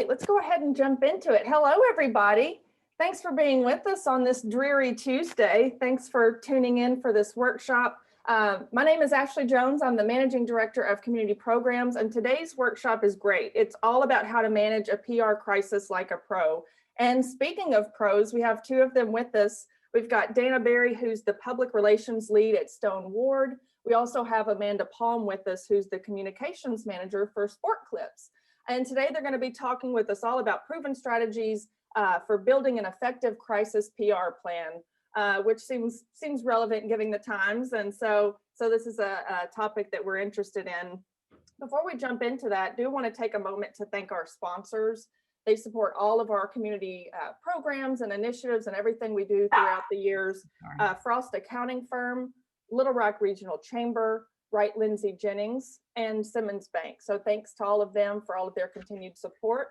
let's go ahead and jump into it. Hello, everybody. Thanks for being with us on this dreary Tuesday. Thanks for tuning in for this workshop. My name is Ashley Jones. I'm the Managing Director of Community Programs, and today's workshop is great. It's all about how to manage a PR crisis like a pro. And speaking of pros, we have two of them with us. We've got Dana Berry, who's the Public Relations Lead at Stone Ward. We also have Amanda Palm with us, who's the Communications Manager for Sport Clips. And today they're going to be talking with us all about proven strategies for building an effective crisis PR plan, which seems relevant given the times. And so this is a topic that we're interested in. Before we jump into that, I do want to take a moment to thank our sponsors. They support all of our community programs and initiatives and everything we do throughout the years. Frost Accounting Firm, Little Rock Regional Chamber, Wright Lindsay Jennings, and Simmons Bank. So thanks to all of them for all of their continued support.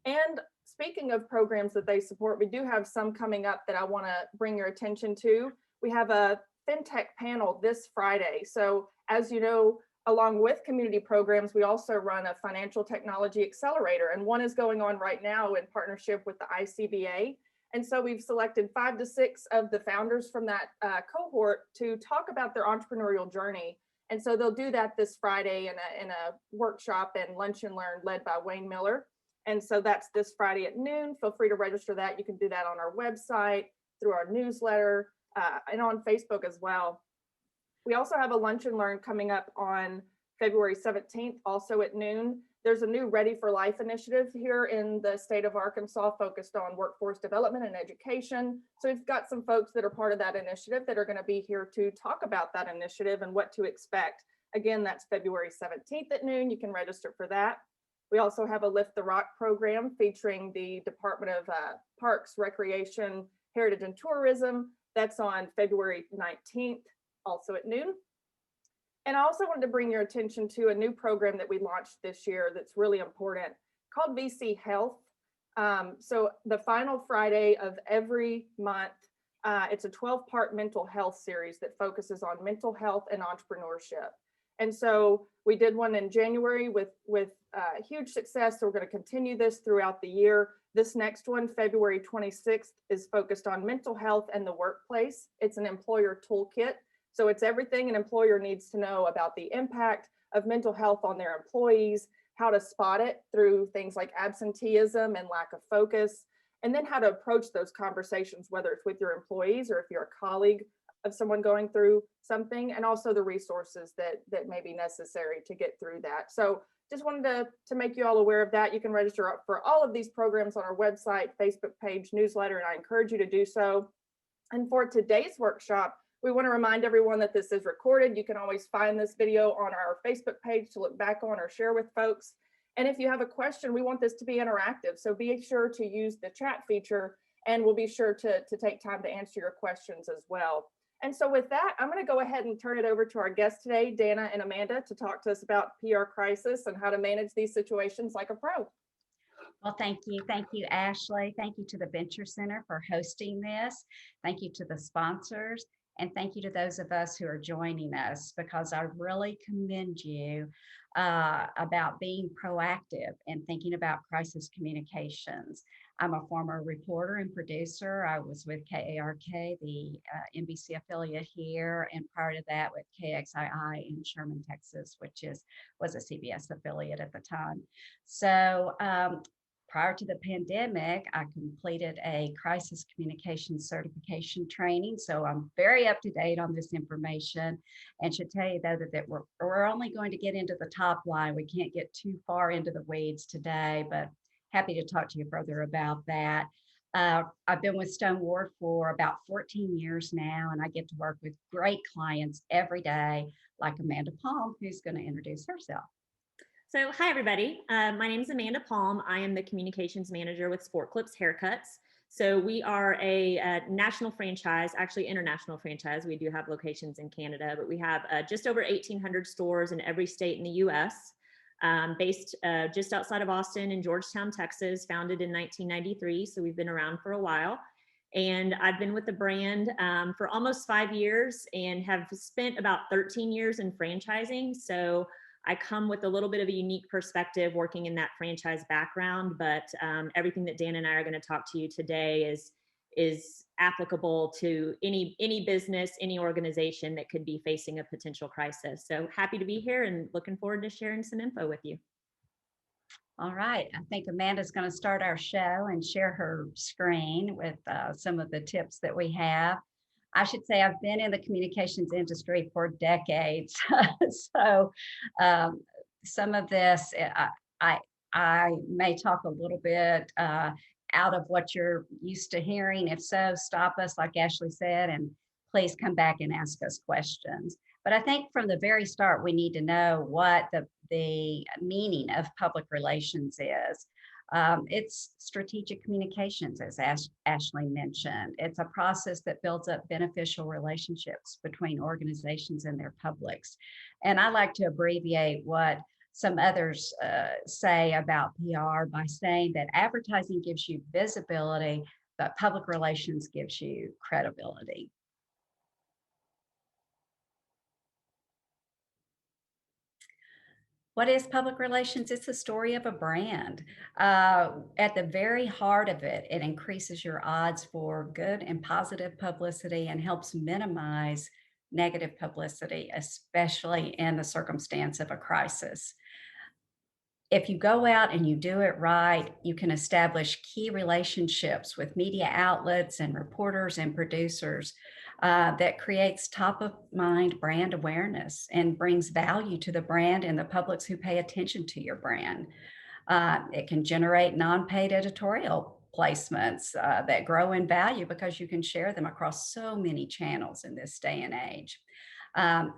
And speaking of programs that they support, we do have some coming up that I want to bring your attention to. We have a FinTech panel this Friday. So as you know, along with community programs, we also run a financial technology accelerator, and one is going on right now in partnership with the ICBA. And so we've selected 5 to 6 of the founders from that cohort to talk about their entrepreneurial journey. And so they'll do that this Friday in a workshop and lunch and learn led by Wayne Miller. And so that's this Friday at noon. Feel free to register that. You can do that on our website, through our newsletter, and on Facebook as well. We also have a lunch and learn coming up on February 17th, also at noon. There's a new Ready for Life initiative here in the state of Arkansas focused on workforce development and education. So we've got some folks that are part of that initiative that are going to be here to talk about that initiative and what to expect. Again, that's February 17th at noon. You can register for that. We also have a Lift the Rock program featuring the Department of Parks, Recreation, Heritage and Tourism. That's on February 19th, also at noon. And I also wanted to bring your attention to a new program that we launched this year that's really important called VC Health. So the final Friday of every month, it's a 12-part mental health series that focuses on mental health and entrepreneurship. And so we did one in January with huge success. So we're going to continue this throughout the year. This next one, February 26th, is focused on mental health and the workplace. It's an employer toolkit. So it's everything an employer needs to know about the impact of mental health on their employees, how to spot it through things like absenteeism and lack of focus, and then how to approach those conversations, whether it's with your employees or if you're a colleague of someone going through something, and also the resources that may be necessary to get through that. So just wanted to make you all aware of that. You can register up for all of these programs on our website, Facebook page, newsletter, and I encourage you to do so. And for today's workshop, we want to remind everyone that this is recorded. You can always find this video on our Facebook page to look back on or share with folks. And if you have a question, we want this to be interactive. So be sure to use the chat feature, and we'll be sure to take time to answer your questions as well. And so with that, I'm going to go ahead and turn it over to our guests today, Dana and Amanda, to talk to us about PR crisis and how to manage these situations like a pro. Well, thank you. Thank you, Ashley. Thank you to the Venture Center for hosting this. Thank you to the sponsors. And thank you to those of us who are joining us, because I really commend you about being proactive and thinking about crisis communications. I'm a former reporter and producer. I was with KARK, the NBC affiliate here, and prior to that with KXII in Sherman, Texas, which was a CBS affiliate at the time. So prior to the pandemic, I completed a crisis communication certification training. So I'm very up to date on this information, and should tell you though that we're only going to get into the top line. We can't get too far into the weeds today, but happy to talk to you further about that. I've been with Stone Ward for about 14 years now, and I get to work with great clients every day, like Amanda Palm, who's going to introduce herself. So hi, everybody. My name is Amanda Palm. I am the communications manager with Sport Clips Haircuts. So we are a national franchise, actually international franchise. We do have locations in Canada, but we have just over 1,800 stores in every state in the US, based just outside of Austin in Georgetown, Texas, founded in 1993. So we've been around for a while. And I've been with the brand for almost 5 years and have spent about 13 years in franchising. So I come with a little bit of a unique perspective working in that franchise background, but everything that Dan and I are going to talk to you today is applicable to any business, any organization that could be facing a potential crisis. So happy to be here and looking forward to sharing some info with you. All right, I think Amanda's going to start our show and share her screen with some of the tips that we have. I should say I've been in the communications industry for decades. So some of this, I may talk a little bit out of what you're used to hearing. If so, stop us, like Ashley said, and please come back and ask us questions. But I think from the very start, we need to know what the meaning of public relations is. It's strategic communications, as Ashley mentioned. It's a process that builds up beneficial relationships between organizations and their publics. And I like to abbreviate what some others say about PR by saying that advertising gives you visibility, but public relations gives you credibility. What is public relations? It's the story of a brand. At the very heart of it, it increases your odds for good and positive publicity and helps minimize negative publicity, especially in the circumstance of a crisis. If you go out and you do it right, you can establish key relationships with media outlets and reporters and producers that creates top of mind brand awareness and brings value to the brand and the publics who pay attention to your brand. It can generate non-paid editorial placements that grow in value because you can share them across so many channels in this day and age.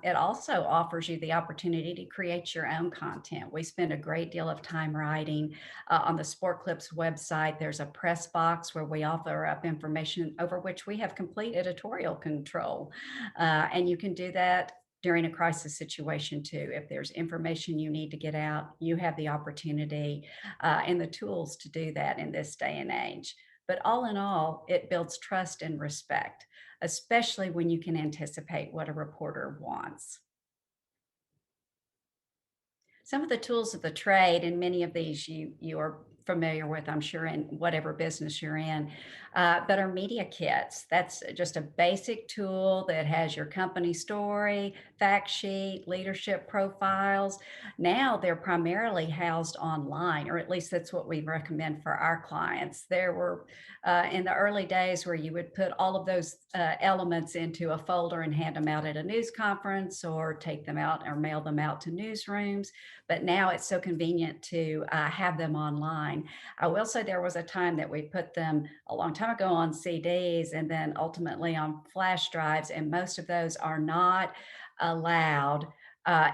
It also offers you the opportunity to create your own content. We spend a great deal of time writing. On the Sport Clips website, there's a press box where we offer up information over which we have complete editorial control. And you can do that during a crisis situation too. If there's information you need to get out, you have the opportunity and the tools to do that in this day and age. But all in all, it builds trust and respect, especially when you can anticipate what a reporter wants. Some of the tools of the trade, and many of these you are familiar with, I'm sure, in whatever business you're in, that are media kits. That's just a basic tool that has your company story, fact sheet, leadership profiles. Now they're primarily housed online, or at least that's what we recommend for our clients. There were in the early days where you would put all of those elements into a folder and hand them out at a news conference or take them out or mail them out to newsrooms. But now it's so convenient to have them online. I will say there was a time that we put them a long time ago on CDs and then ultimately on flash drives, and most of those are not allowed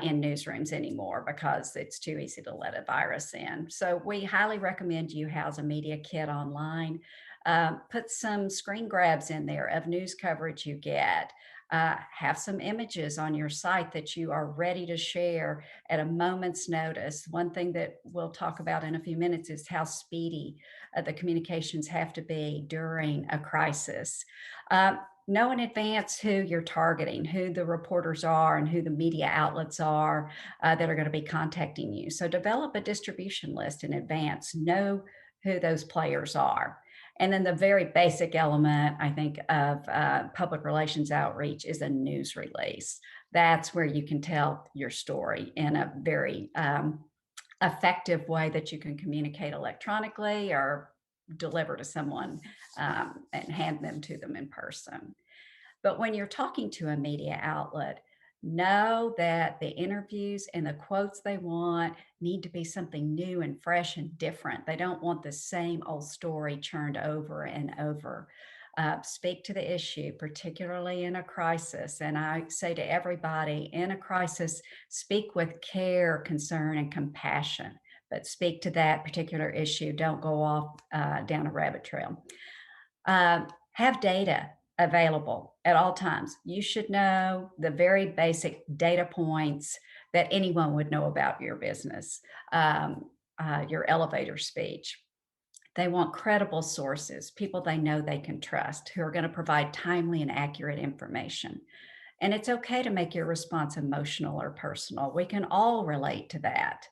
in newsrooms anymore because it's too easy to let a virus in. So we highly recommend you house a media kit online. Put some screen grabs in there of news coverage you get. Have some images on your site that you are ready to share at a moment's notice. One thing that we'll talk about in a few minutes is how speedy the communications have to be during a crisis. Know in advance who you're targeting, who the reporters are and who the media outlets are that are going to be contacting you. So develop a distribution list in advance. Know who those players are. And then the very basic element, I think, of public relations outreach is a news release. That's where you can tell your story in a very effective way that you can communicate electronically or deliver to someone and hand them to them in person. But when you're talking to a media outlet, know that the interviews and the quotes they want need to be something new and fresh and different. They don't want the same old story churned over and over. Speak to the issue, particularly in a crisis. And I say to everybody, in a crisis, speak with care, concern, and compassion, but speak to that particular issue. Don't go off down a rabbit trail. Have data available at all times. You should know the very basic data points that anyone would know about your business, your elevator speech. They want credible sources, people they know they can trust, who are going to provide timely and accurate information. And it's okay to make your response emotional or personal. We can all relate to that.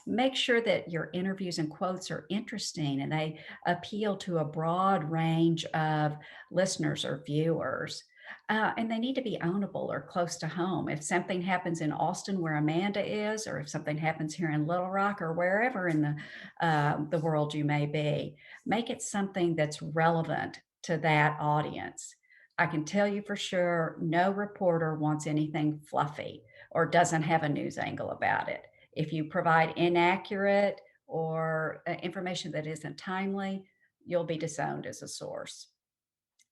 Make sure that your interviews and quotes are interesting and they appeal to a broad range of listeners or viewers. And they need to be ownable or close to home. If something happens in Austin where Amanda is, or if something happens here in Little Rock or wherever in the world you may be, make it something that's relevant to that audience. I can tell you for sure, no reporter wants anything fluffy or doesn't have a news angle about it. If you provide inaccurate or information that isn't timely, you'll be disowned as a source.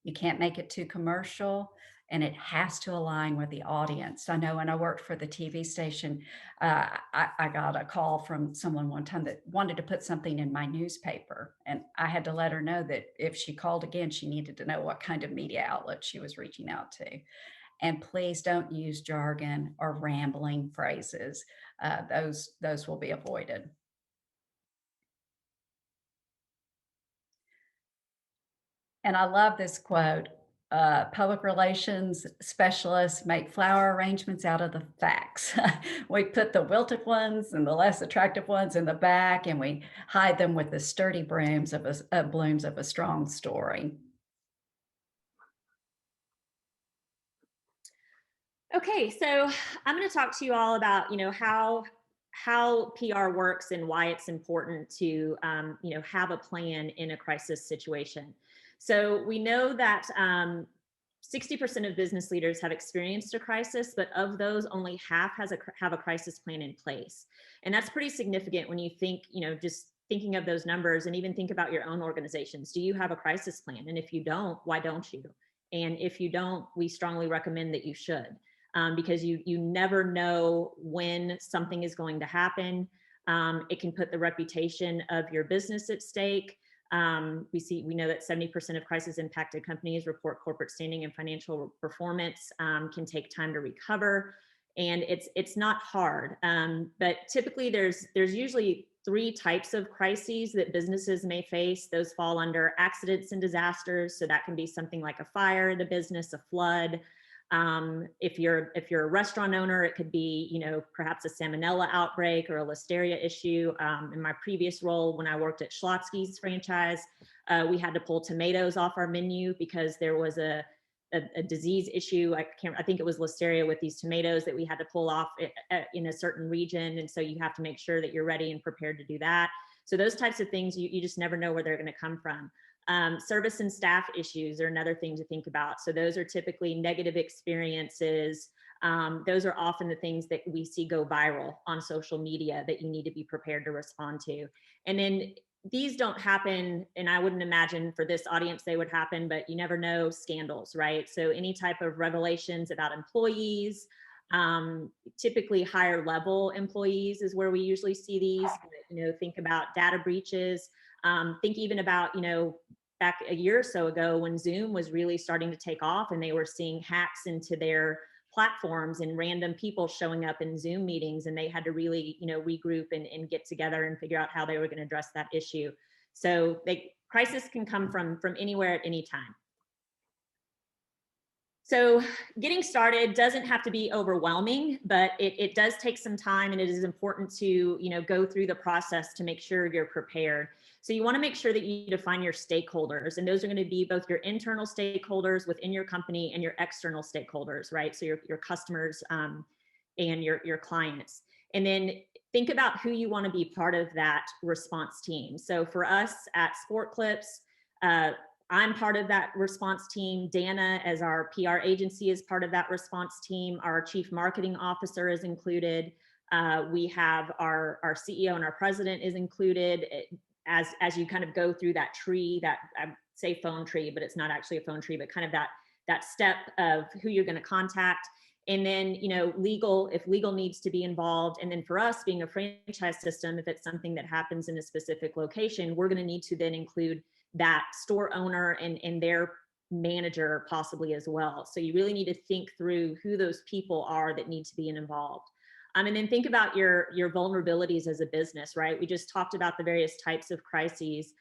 You can't make it too commercial, and it has to align with the audience. I know when I worked for the TV station, I got a call from someone one time that wanted to put something in my newspaper, and I had to let her know that if she called again, she needed to know what kind of media outlet she was reaching out to. And please don't use jargon or rambling phrases. Those will be avoided. And I love this quote, public relations specialists make flower arrangements out of the facts. We put the wilted ones and the less attractive ones in the back, and we hide them with the sturdy blooms of a strong story. Okay, so I'm going to talk to you all about, how PR works and why it's important to, have a plan in a crisis situation. So we know that 60% of business leaders have experienced a crisis, but of those, only half have a crisis plan in place. And that's pretty significant when you think, just thinking of those numbers, and even think about your own organizations. Do you have a crisis plan? And if you don't, why don't you? And if you don't, we strongly recommend that you should. Because you never know when something is going to happen. It can put the reputation of your business at stake. We know that 70% of crisis impacted companies report corporate standing and financial performance can take time to recover, and it's not hard. But typically, there's usually 3 types of crises that businesses may face. Those fall under accidents and disasters. So that can be something like a fire in a business, a flood. If you're a restaurant owner, it could be, perhaps a salmonella outbreak or a listeria issue. In my previous role, when I worked at Schlotsky's franchise, we had to pull tomatoes off our menu because there was a disease issue. I think it was listeria with these tomatoes that we had to pull off in a certain region. And so you have to make sure that you're ready and prepared to do that. So those types of things, you just never know where they're going to come from. Service and staff issues are another thing to think about. So those are typically negative experiences. Those are often the things that we see go viral on social media that you need to be prepared to respond to. And then these don't happen, and I wouldn't imagine for this audience they would happen, but you never know, scandals, right? So any type of revelations about employees, typically higher level employees is where we usually see these. Think about data breaches. Think even about, back a year or so ago when Zoom was really starting to take off and they were seeing hacks into their platforms and random people showing up in Zoom meetings, and they had to really, regroup and get together and figure out how they were going to address that issue. So crisis can come from anywhere at any time. So getting started doesn't have to be overwhelming, but it does take some time, and it is important to, go through the process to make sure you're prepared. So you want to make sure that you define your stakeholders, and those are going to be both your internal stakeholders within your company and your external stakeholders, right? So your customers and your clients. And then think about who you want to be part of that response team. So for us at Sport Clips, I'm part of that response team. Dana, as our PR agency, is part of that response team. Our chief marketing officer is included. We have our CEO and our president is included. As you kind of go through that tree, that I say phone tree, but it's not actually a phone tree, but kind of that step of who you're going to contact. And then, legal, if legal needs to be involved. And then for us, being a franchise system, if it's something that happens in a specific location, we're going to need to then include that store owner and their manager possibly as well. So you really need to think through who those people are that need to be involved. And then think about your vulnerabilities as a business, right? We just talked about the various types of crises.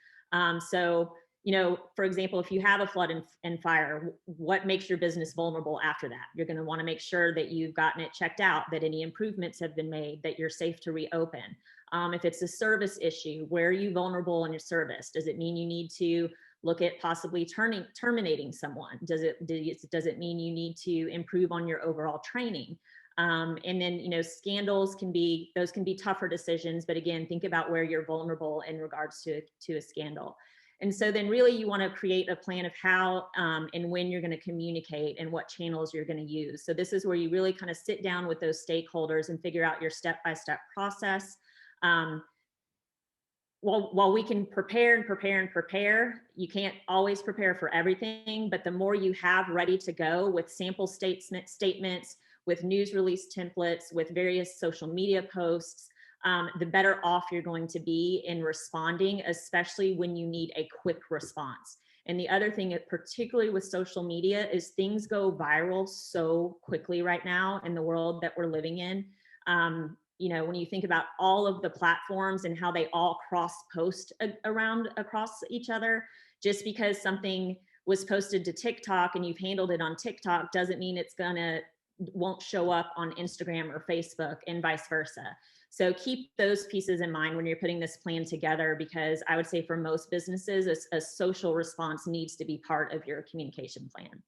So you know, for example, if you have a flood and fire, what makes your business vulnerable after that? You're going to want to make sure that you've gotten it checked out, that any improvements have been made, that you're safe to reopen. If it's a service issue, where are you vulnerable in your service? Does it mean you need to look at possibly terminating someone? Does it mean you need to improve on your overall training? And then, you know, scandals can be tougher decisions, but again, think about where you're vulnerable in regards to a scandal. And so then really you want to create a plan of how and when you're going to communicate and what channels you're going to use. So this is where you really kind of sit down with those stakeholders and figure out your step-by-step process. While we can prepare and prepare and prepare, you can't always prepare for everything, but the more you have ready to go with sample statements, with news release templates, with various social media posts, the better off you're going to be in responding, especially when you need a quick response. And the other thing, particularly with social media, is things go viral so quickly right now in the world that we're living in. You know, when you think about all of the platforms and how they all cross-post across each other, just because something was posted to TikTok and you've handled it on TikTok doesn't mean won't show up on Instagram or Facebook, and vice versa. So keep those pieces in mind when you're putting this plan together, because I would say for most businesses, a social response needs to be part of your communication plan.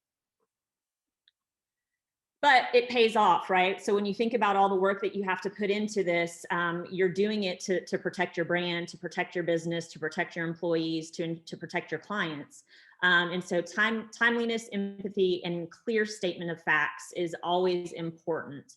But it pays off, right? So when you think about all the work that you have to put into this, you're doing it to protect your brand, to protect your business, to protect your employees, to protect your clients. And so timeliness, empathy, and clear statement of facts is always important.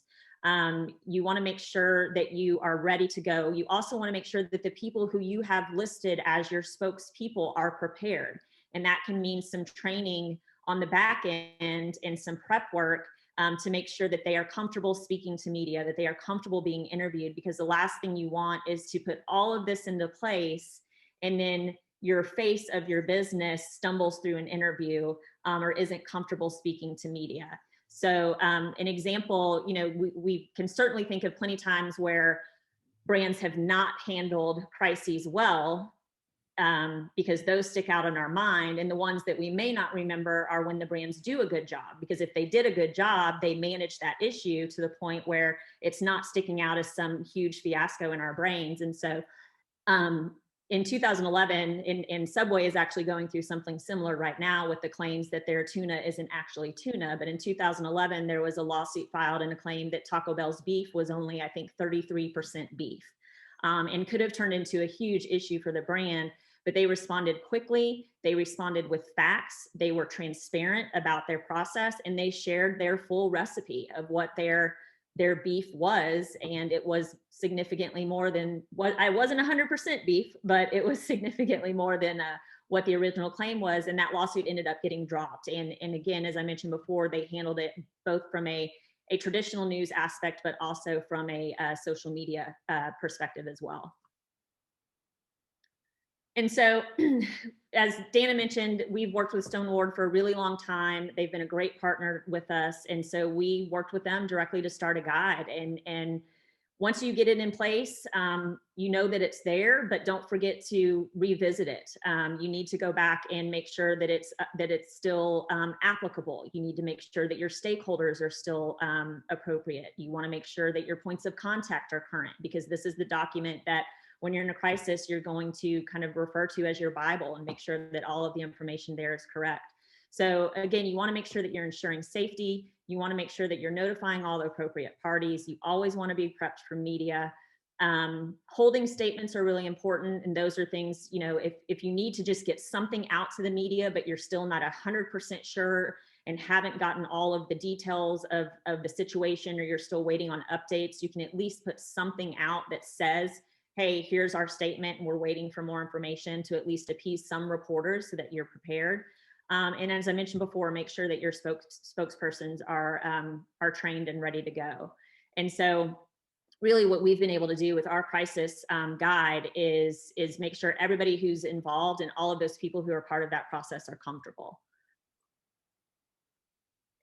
You want to make sure that you are ready to go. You also want to make sure that the people who you have listed as your spokespeople are prepared. And that can mean some training on the back end and some prep work to make sure that they are comfortable speaking to media, that they are comfortable being interviewed, because the last thing you want is to put all of this into place and then your face of your business stumbles through an interview or isn't comfortable speaking to media. So an example, you know, we can certainly think of plenty of times where brands have not handled crises well, because those stick out in our mind. And the ones that we may not remember are when the brands do a good job, because if they did a good job, they managed that issue to the point where it's not sticking out as some huge fiasco in our brains. And so in 2011, and Subway is actually going through something similar right now with the claims that their tuna isn't actually tuna. But in 2011, there was a lawsuit filed and a claim that Taco Bell's beef was only, I think, 33% beef, and could have turned into a huge issue for the brand. But they responded quickly, they responded with facts, they were transparent about their process, and they shared their full recipe of what their beef was. And it was significantly more than what, I wasn't 100% beef, but it was significantly more than what the original claim was. And that lawsuit ended up getting dropped. And again, as I mentioned before, they handled it both from a traditional news aspect, but also from a social media perspective as well. And so, as Dana mentioned, we've worked with Stone Ward for a really long time. They've been a great partner with us. And so we worked with them directly to start a guide. And once you get it in place, you know that it's there, but don't forget to revisit it. You need to go back and make sure that it's still applicable. You need to make sure that your stakeholders are still appropriate. You want to make sure that your points of contact are current, because this is the document that when you're in a crisis, you're going to kind of refer to as your Bible, and make sure that all of the information there is correct. So again, you want to make sure that you're ensuring safety. You want to make sure that you're notifying all the appropriate parties. You always want to be prepped for media. Holding statements are really important. And those are things, you know, if you need to just get something out to the media, but you're still not 100% sure and haven't gotten all of the details of the situation, or you're still waiting on updates, you can at least put something out that says, hey, here's our statement, and we're waiting for more information, to at least appease some reporters so that you're prepared. And as I mentioned before, make sure that your spokespersons are trained and ready to go. And so really what we've been able to do with our crisis guide is make sure everybody who's involved and all of those people who are part of that process are comfortable.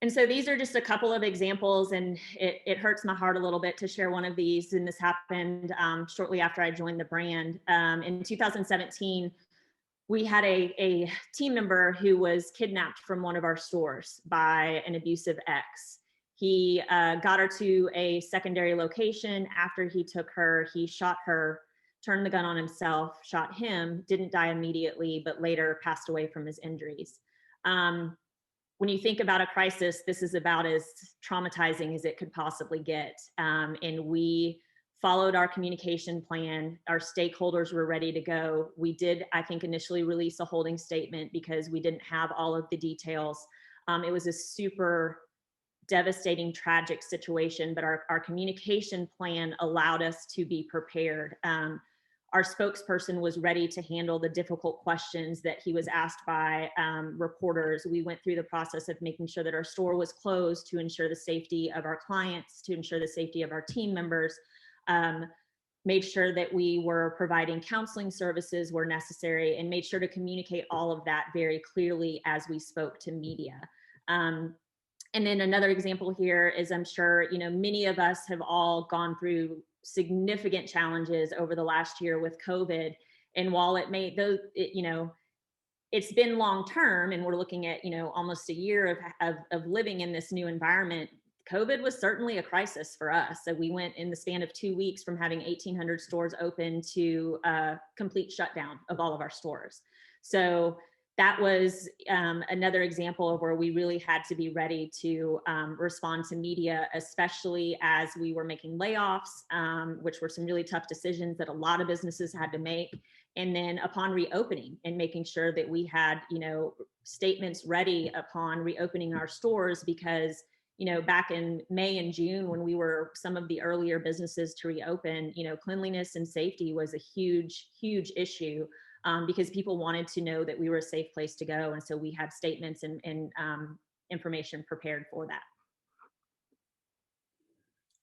And so these are just a couple of examples, and it hurts my heart a little bit to share one of these. And this happened shortly after I joined the brand. In 2017, we had a team member who was kidnapped from one of our stores by an abusive ex. He got her to a secondary location. After he took her, he shot her, turned the gun on himself, shot him, didn't die immediately, but later passed away from his injuries. When you think about a crisis, this is about as traumatizing as it could possibly get. And we followed our communication plan. Our stakeholders were ready to go. We did, I think, initially release a holding statement because we didn't have all of the details. It was a super devastating, tragic situation, but our communication plan allowed us to be prepared. Our spokesperson was ready to handle the difficult questions that he was asked by reporters. We went through the process of making sure that our store was closed to ensure the safety of our clients, to ensure the safety of our team members, made sure that we were providing counseling services where necessary, and made sure to communicate all of that very clearly as we spoke to media. And then another example here is, I'm sure, many of us have all gone through significant challenges over the last year with COVID. And while it may, it's been long term, and we're looking at, almost a year of living in this new environment, COVID was certainly a crisis for us. So we went in the span of 2 weeks from having 1,800 stores open to a complete shutdown of all of our stores. So that was another example of where we really had to be ready to respond to media, especially as we were making layoffs, which were some really tough decisions that a lot of businesses had to make. And then upon reopening and making sure that we had, statements ready upon reopening our stores, because, back in May and June, when we were some of the earlier businesses to reopen, cleanliness and safety was a huge, huge issue. Because people wanted to know that we were a safe place to go. And so we had statements and information prepared for that.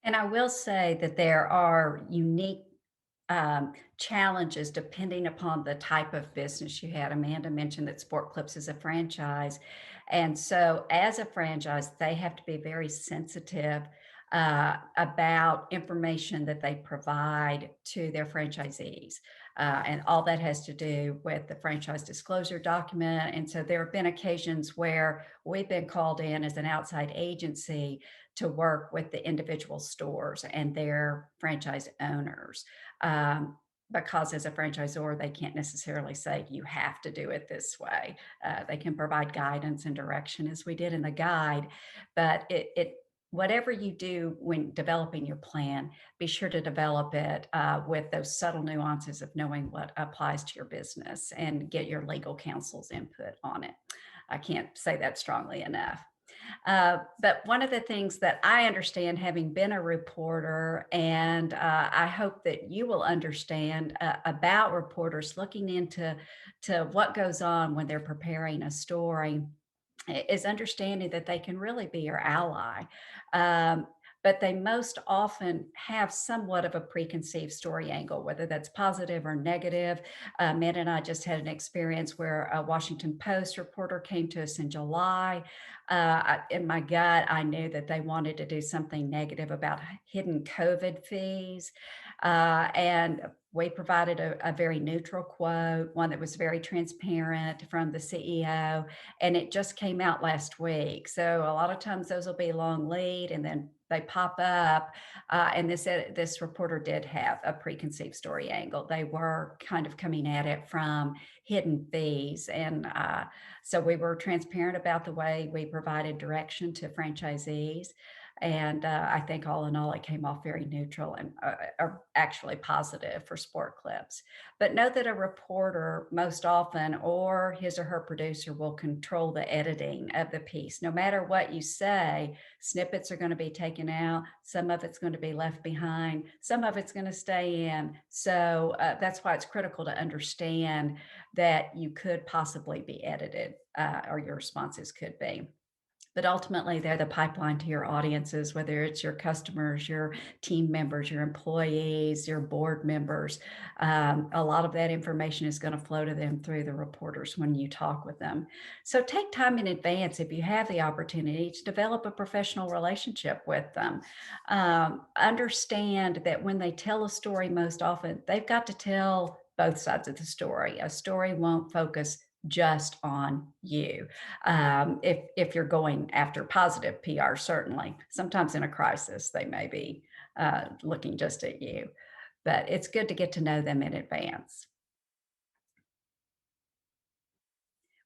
And I will say that there are unique challenges depending upon the type of business you had. Amanda mentioned that Sport Clips is a franchise. And so as a franchise, they have to be very sensitive about information that they provide to their franchisees. And all that has to do with the franchise disclosure document. And so there have been occasions where we've been called in as an outside agency to work with the individual stores and their franchise owners. Because as a franchisor, they can't necessarily say, you have to do it this way. They can provide guidance and direction, as we did in the guide, but whatever you do when developing your plan, be sure to develop it with those subtle nuances of knowing what applies to your business, and get your legal counsel's input on it. I can't say that strongly enough. But one of the things that I understand, having been a reporter, and I hope that you will understand about reporters looking into what goes on when they're preparing a story, is understanding that they can really be your ally. But they most often have somewhat of a preconceived story angle, whether that's positive or negative. Matt and I just had an experience where a Washington Post reporter came to us in July. In my gut, I knew that they wanted to do something negative about hidden COVID fees. And we provided a very neutral quote, one that was very transparent from the CEO, and it just came out last week. So a lot of times those will be long lead, and then they pop up. And this reporter did have a preconceived story angle. They were kind of coming at it from hidden fees. And so we were transparent about the way we provided direction to franchisees. And I think all in all, it came off very neutral and actually positive for Sport Clips. But know that a reporter most often, or his or her producer, will control the editing of the piece. No matter what you say, snippets are going to be taken out. Some of it's going to be left behind. Some of it's going to stay in. So that's why it's critical to understand that you could possibly be edited, or your responses could be. But ultimately, they're the pipeline to your audiences, whether it's your customers, your team members, your employees, your board members. A lot of that information is going to flow to them through the reporters when you talk with them. So take time in advance, if you have the opportunity, to develop a professional relationship with them. Understand that when they tell a story, most often they've got to tell both sides of the story. A story won't focus just on you. If you're going after positive PR, certainly. Sometimes in a crisis, they may be looking just at you, but it's good to get to know them in advance.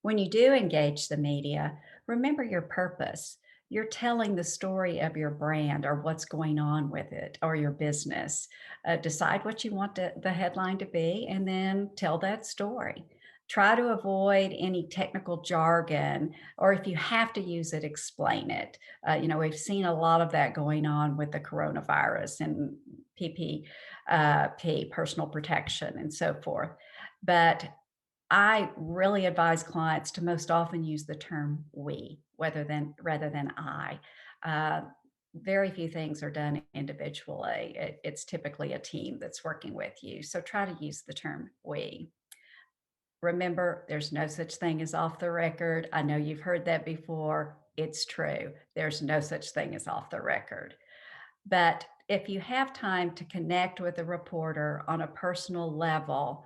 When you do engage the media, remember your purpose. You're telling the story of your brand or what's going on with it or your business. Decide what you want the headline to be and then tell that story. Try to avoid any technical jargon, or if you have to use it, explain it. We've seen a lot of that going on with the coronavirus and PPP, personal protection, and so forth. But I really advise clients to most often use the term we rather than I. Uh, very few things are done individually. It's typically a team that's working with you. So try to use the term we. Remember, there's no such thing as off the record. I know you've heard that before. It's true. There's no such thing as off the record. But if you have time to connect with a reporter on a personal level,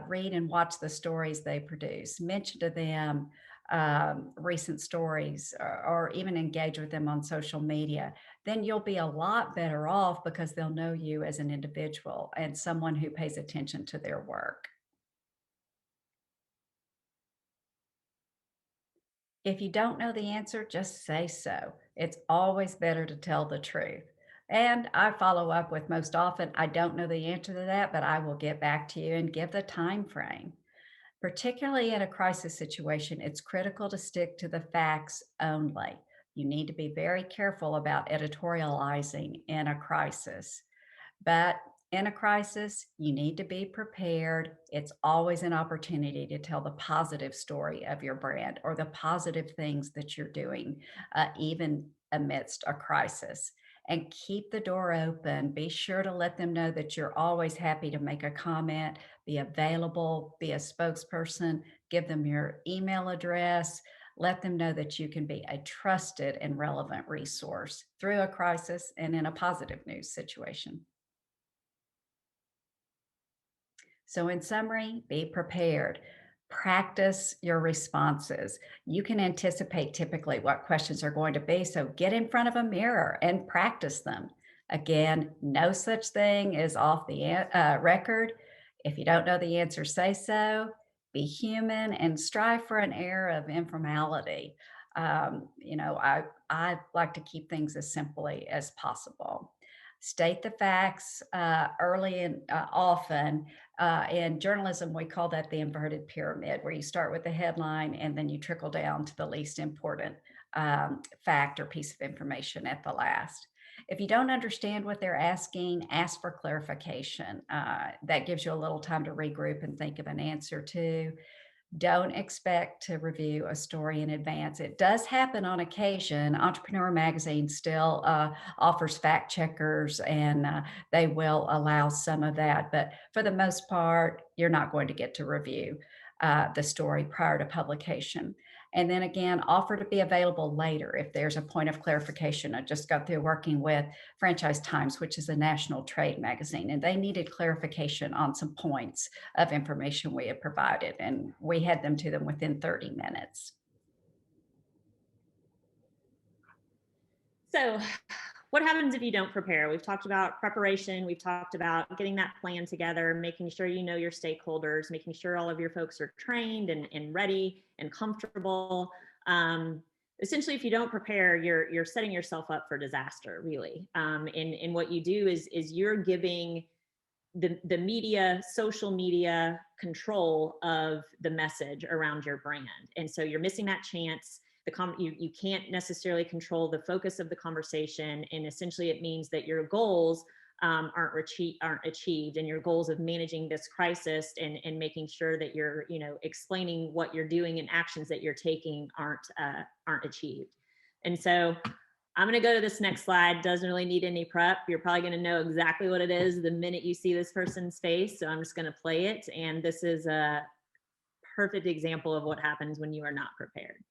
read and watch the stories they produce, mention to them recent stories, or even engage with them on social media, then you'll be a lot better off because they'll know you as an individual and someone who pays attention to their work. If you don't know the answer, just say so. It's always better to tell the truth. And I follow up with most often, I don't know the answer to that, but I will get back to you and give the time frame. Particularly in a crisis situation, it's critical to stick to the facts only. You need to be very careful about editorializing in a crisis. But in a crisis, you need to be prepared. It's always an opportunity to tell the positive story of your brand or the positive things that you're doing, even amidst a crisis. And keep the door open. Be sure to let them know that you're always happy to make a comment, be available, be a spokesperson, give them your email address. Let them know that you can be a trusted and relevant resource through a crisis and in a positive news situation. So in summary, be prepared. Practice your responses. You can anticipate typically what questions are going to be, so get in front of a mirror and practice them. Again, no such thing is off the record. If you don't know the answer, say so. Be human and strive for an air of informality. I like to keep things as simply as possible. State the facts early and often. In journalism, we call that the inverted pyramid, where you start with the headline and then you trickle down to the least important fact or piece of information at the last. If you don't understand what they're asking, ask for clarification. That gives you a little time to regroup and think of an answer too. Don't expect to review a story in advance. It does happen on occasion. Entrepreneur Magazine still offers fact checkers, and they will allow some of that. But for the most part, you're not going to get to review the story prior to publication. And then again, offer to be available later if there's a point of clarification. I just got through working with Franchise Times, which is a national trade magazine, and they needed clarification on some points of information we had provided, and we had them to them within 30 minutes. So what happens if you don't prepare? We've talked about preparation. We've talked about getting that plan together, making sure you know your stakeholders, making sure all of your folks are trained and ready and comfortable. Essentially, if you don't prepare, you're setting yourself up for disaster, really. And what you do is you're giving the media, social media, control of the message around your brand. And so you're missing that chance. You can't necessarily control the focus of the conversation. And essentially it means that your goals aren't achieved, and your goals of managing this crisis and making sure that you're, explaining what you're doing and actions that you're taking aren't achieved. And so I'm going to go to this next slide. Doesn't really need any prep. You're probably going to know exactly what it is the minute you see this person's face. So I'm just going to play it. And this is a perfect example of what happens when you are not prepared.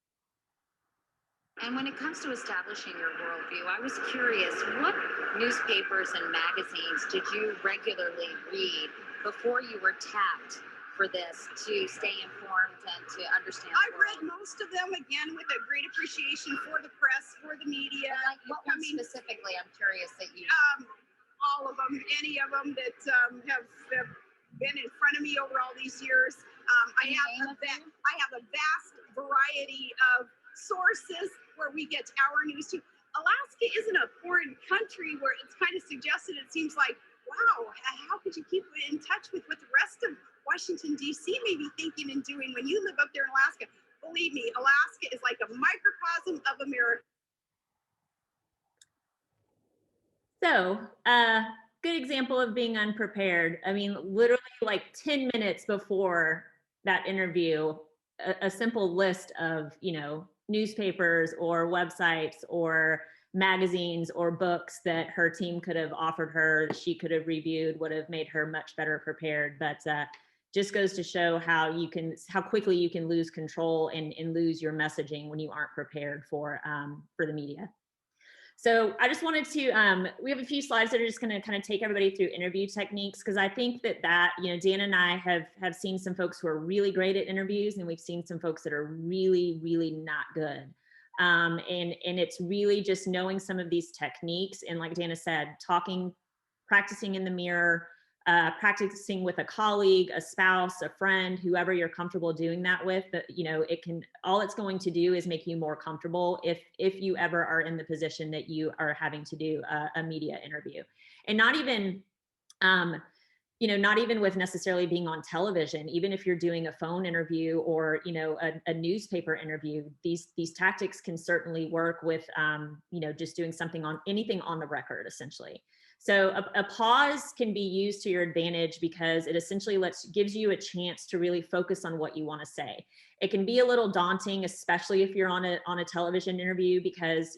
And when it comes to establishing your worldview, I was curious, what newspapers and magazines did you regularly read before you were tapped for this to stay informed and to understand? I read most of them, again, with a great appreciation for the press, for the media. Like what one specifically? I'm curious that you. All of them, any of them that have been in front of me over all these years. I have a vast variety of sources where we get our news to. Alaska isn't a foreign country where it's kind of suggested. It seems like, wow, how could you keep in touch with what the rest of Washington, D.C. may be thinking and doing when you live up there in Alaska? Believe me, Alaska is like a microcosm of America. So, good example of being unprepared. I mean, literally like 10 minutes before that interview, a simple list of, newspapers or websites or magazines or books that her team could have offered her, that she could have reviewed, would have made her much better prepared. But just goes to show how quickly you can lose control and lose your messaging when you aren't prepared for the media. So I just wanted to, we have a few slides that are just going to kind of take everybody through interview techniques, because I think that Dan and I have seen some folks who are really great at interviews, and we've seen some folks that are really, really not good. And it's really just knowing some of these techniques. And like Dana said, practicing in the mirror, practicing with a colleague, a spouse, a friend, whoever you're comfortable doing that with. But all it's going to do is make you more comfortable if you ever are in the position that you are having to do a media interview. And not even with necessarily being on television, even if you're doing a phone interview or a newspaper interview, these tactics can certainly work with just doing anything on the record, essentially. So a pause can be used to your advantage because it essentially gives you a chance to really focus on what you want to say. It can be a little daunting, especially if you're on a television interview, because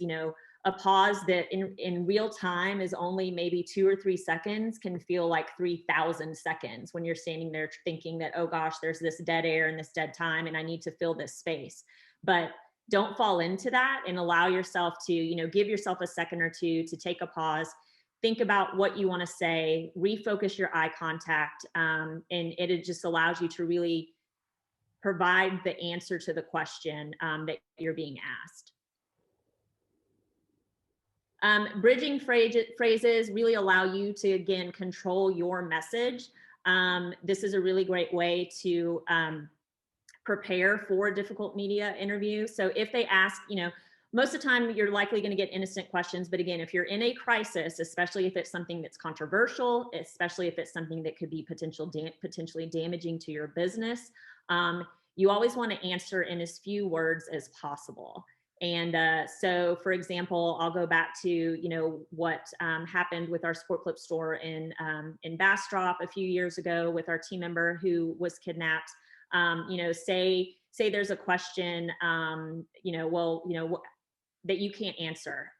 a pause that in real time is only maybe 2 or 3 seconds can feel like 3,000 seconds when you're standing there thinking that, oh gosh, there's this dead air and this dead time and I need to fill this space. But don't fall into that, and allow yourself to, give yourself a second or two to take a pause. Think about what you want to say, refocus your eye contact, and it just allows you to really provide the answer to the question that you're being asked. Bridging phrases really allow you to, again, control your message. This is a really great way to prepare for a difficult media interview. So if they ask, most of the time you're likely going to get innocent questions. But again, if you're in a crisis, especially if it's something that's controversial, especially if it's something that could be potentially damaging to your business, you always want to answer in as few words as possible. And so, for example, I'll go back to, what happened with our Sport Clip store in Bastrop a few years ago with our team member who was kidnapped. Say there's a question, that you can't answer,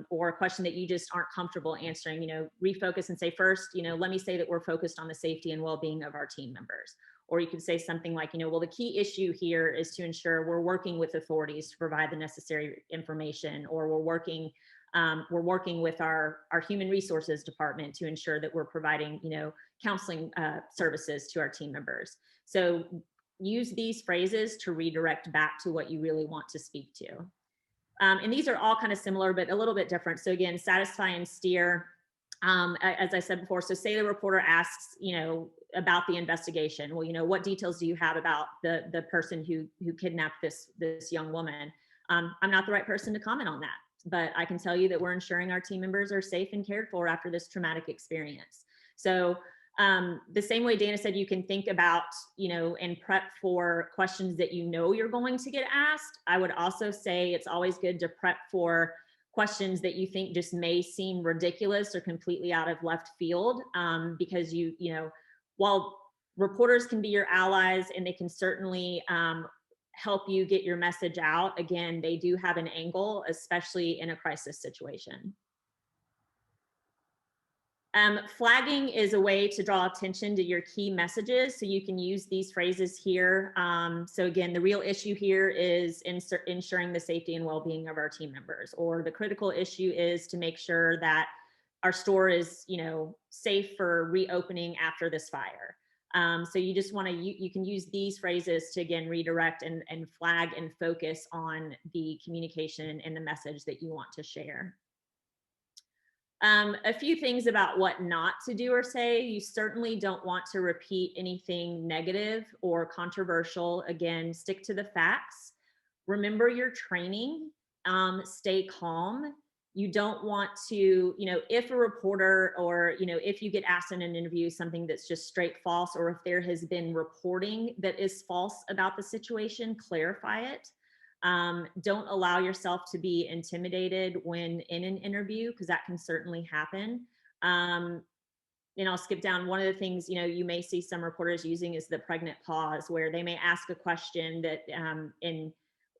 or a question that you just aren't comfortable answering, refocus and say, first, let me say that we're focused on the safety and well-being of our team members. Or you could say something like, well, the key issue here is to ensure we're working with authorities to provide the necessary information, or we're working with our human resources department to ensure that we're providing, counseling services to our team members. So use these phrases to redirect back to what you really want to speak to. And these are all kind of similar, but a little bit different. So again, satisfy and steer. As I said before, so say the reporter asks, about the investigation. Well, what details do you have about the person who kidnapped this young woman? I'm not the right person to comment on that, but I can tell you that we're ensuring our team members are safe and cared for after this traumatic experience. So the same way Dana said, you can think about, and prep for questions that you're going to get asked. I would also say it's always good to prep for questions that you think just may seem ridiculous or completely out of left field, because while reporters can be your allies and they can certainly help you get your message out, again, they do have an angle, especially in a crisis situation. Flagging is a way to draw attention to your key messages. So you can use these phrases here. So again, the real issue here is ensuring the safety and well-being of our team members, or the critical issue is to make sure that our store is, you know, safe for reopening after this fire. So you just want to, you can use these phrases to, again, redirect and flag and focus on the communication and the message that you want to share. A few things about what not to do or say. You certainly don't want to repeat anything negative or controversial. Again, stick to the facts. Remember your training. Stay calm. You don't want to, you know, if a reporter or, you know, if you get asked in an interview something that's just straight false, or if there has been reporting that is false about the situation, clarify it. Don't allow yourself to be intimidated when in an interview, because that can certainly happen. And I'll skip down. One of the things, you know, you may see some reporters using is the pregnant pause, where they may ask a question that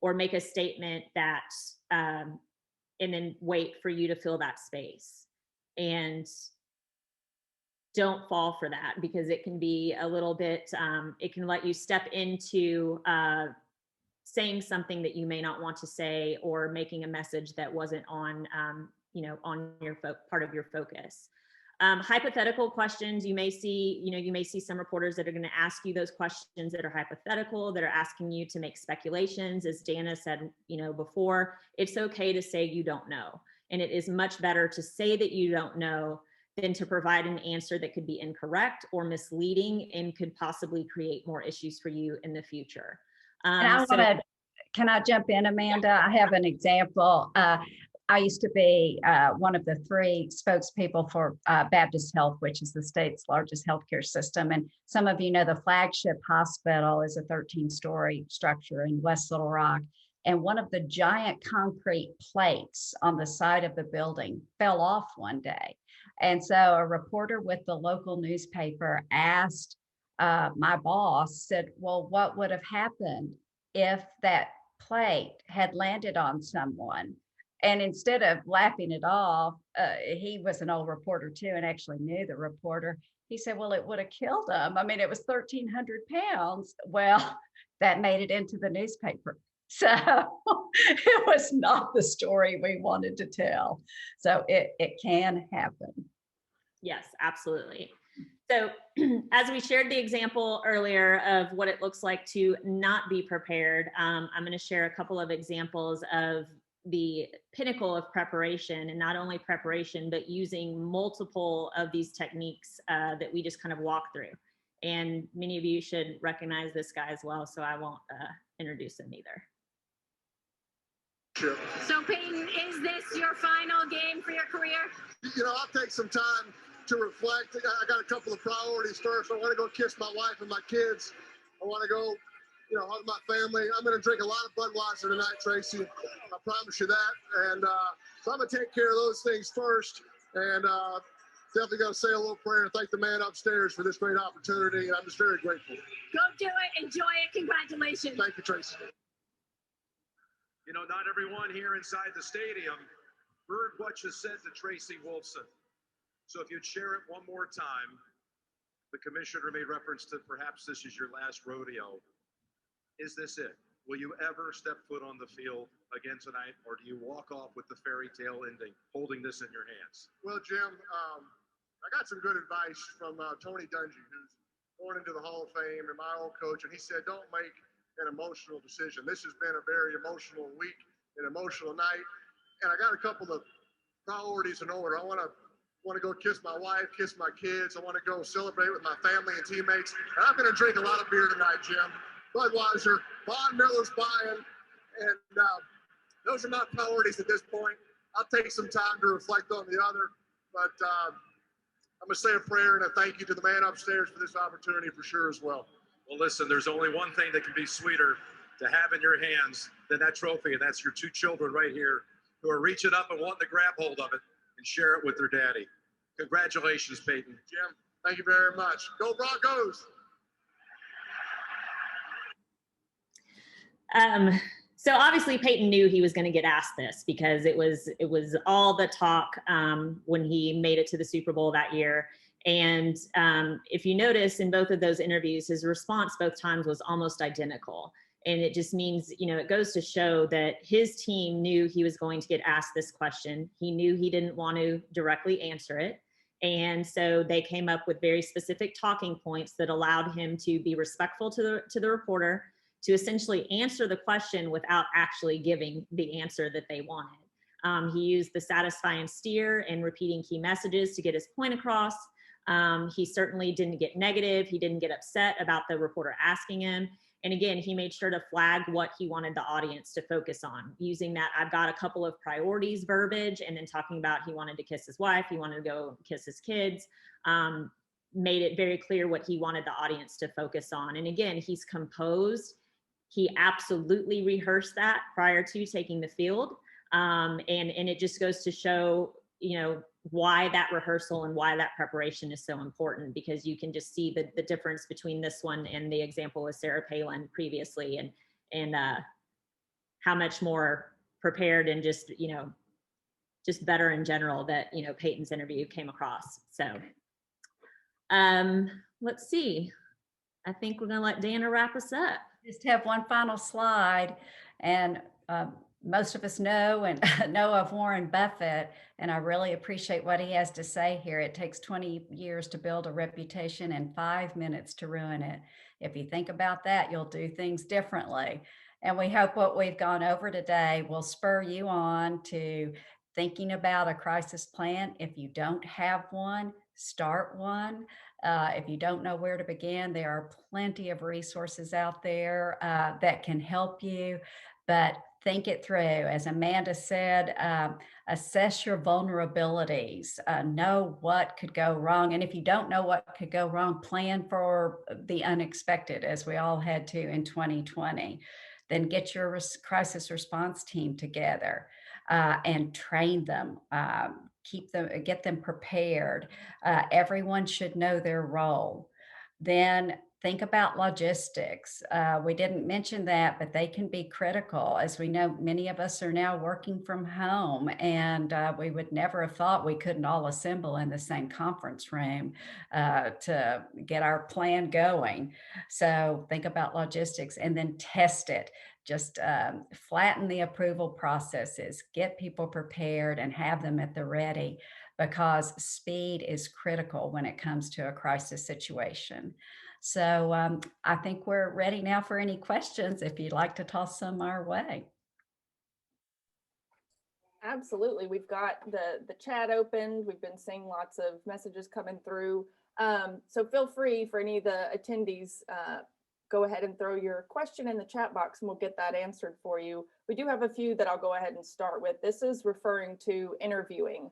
or make a statement that and then wait for you to fill that space. And don't fall for that, because it can be a little bit, it can let you step into saying something that you may not want to say, or making a message that wasn't on, you know, on your part of your focus. Hypothetical questions, you may see, you know, you may see some reporters that are going to ask you those questions that are hypothetical, that are asking you to make speculations. As Dana said, you know, before, it's okay to say you don't know. And it is much better to say that you don't know than to provide an answer that could be incorrect or misleading and could possibly create more issues for you in the future. And can I jump in, Amanda? I have an example. I used to be one of the 3 spokespeople for Baptist Health, which is the state's largest healthcare system. And some of you know the flagship hospital is a 13-story structure in West Little Rock. And one of the giant concrete plates on the side of the building fell off one day. And so a reporter with the local newspaper asked my boss, said, well, what would have happened if that plate had landed on someone? And instead of laughing it off, he was an old reporter too, and actually knew the reporter. He said, well, it would have killed him. I mean, it was 1,300 pounds. Well, that made it into the newspaper. So it was not the story we wanted to tell. So it can happen. Yes, absolutely. So as we shared the example earlier of what it looks like to not be prepared, I'm going to share a couple of examples of the pinnacle of preparation, and not only preparation, but using multiple of these techniques that we just kind of walk through. And many of you should recognize this guy as well, so I won't introduce him either. Sure. So Peyton, is this your final game for your career? You know, I'll take some time to reflect. I got a couple of priorities first. I want to go kiss my wife and my kids. I want to go, you know, hug my family. I'm going to drink a lot of Budweiser tonight, Tracy. I promise you that. And so I'm going to take care of those things first. And definitely going to say a little prayer and thank the man upstairs for this great opportunity. And I'm just very grateful. Go do it. Enjoy it. Congratulations. Thank you, Tracy. You know, not everyone here inside the stadium heard what you said to Tracy Wolfson. So if you'd share it one more time, the commissioner made reference to perhaps this is your last rodeo. Is this it? Will you ever step foot on the field again tonight, or do you walk off with the fairy tale ending, holding this in your hands? Well, Jim, I got some good advice from Tony Dungy, who's going into the Hall of Fame, and my old coach, and he said, don't make an emotional decision. This has been a very emotional week, an emotional night, and I got a couple of priorities in order. I want to go kiss my wife, kiss my kids. I want to go celebrate with my family and teammates. And I'm going to drink a lot of beer tonight, Jim. Budweiser, Von Miller's buying, and those are my priorities at this point. I'll take some time to reflect on the other, but I'm going to say a prayer and a thank you to the man upstairs for this opportunity for sure as well. Well, listen, there's only one thing that can be sweeter to have in your hands than that trophy, and that's your 2 children right here who are reaching up and wanting to grab hold of it and share it with their daddy. Congratulations, Peyton. Jim, thank you very much. Go Broncos! So obviously Peyton knew he was going to get asked this, because it was all the talk when he made it to the Super Bowl that year. And if you notice in both of those interviews, his response both times was almost identical. And it just means, you know, it goes to show that his team knew he was going to get asked this question. He knew he didn't want to directly answer it. And so they came up with very specific talking points that allowed him to be respectful to the reporter, to essentially answer the question without actually giving the answer that they wanted. He used the satisfy and steer and repeating key messages to get his point across. He certainly didn't get negative. He didn't get upset about the reporter asking him. And again, he made sure to flag what he wanted the audience to focus on, using that I've got a couple of priorities verbiage, and then talking about he wanted to kiss his wife, he wanted to go kiss his kids, made it very clear what he wanted the audience to focus on. And again, he's composed. He absolutely rehearsed that prior to taking the field. And it just goes to show, you know, why that rehearsal and why that preparation is so important, because you can just see the difference between this one and the example with Sarah Palin previously, and how much more prepared and just, you know, just better in general that, you know, Peyton's interview came across. So let's see. I think we're gonna let Dana wrap us up. Just have one final slide, and most of us know and know of Warren Buffett, and I really appreciate what he has to say here. It takes 20 years to build a reputation and 5 minutes to ruin it. If you think about that, you'll do things differently. And we hope what we've gone over today will spur you on to thinking about a crisis plan. If you don't have one, start one. If you don't know where to begin, there are plenty of resources out there that can help you, but think it through. As Amanda said, assess your vulnerabilities, know what could go wrong. And if you don't know what could go wrong, plan for the unexpected, as we all had to in 2020. Then get your crisis response team together and train them. Get them prepared. Everyone should know their role. Then think about logistics. We didn't mention that, but they can be critical. As we know, many of us are now working from home, and we would never have thought we couldn't all assemble in the same conference room to get our plan going. So think about logistics and then test it. Just flatten the approval processes, get people prepared and have them at the ready, because speed is critical when it comes to a crisis situation. So I think we're ready now for any questions, if you'd like to toss some our way. Absolutely. We've got the chat opened. We've been seeing lots of messages coming through. So feel free for any of the attendees, go ahead and throw your question in the chat box and we'll get that answered for you. We do have a few that I'll go ahead and start with. This is referring to interviewing.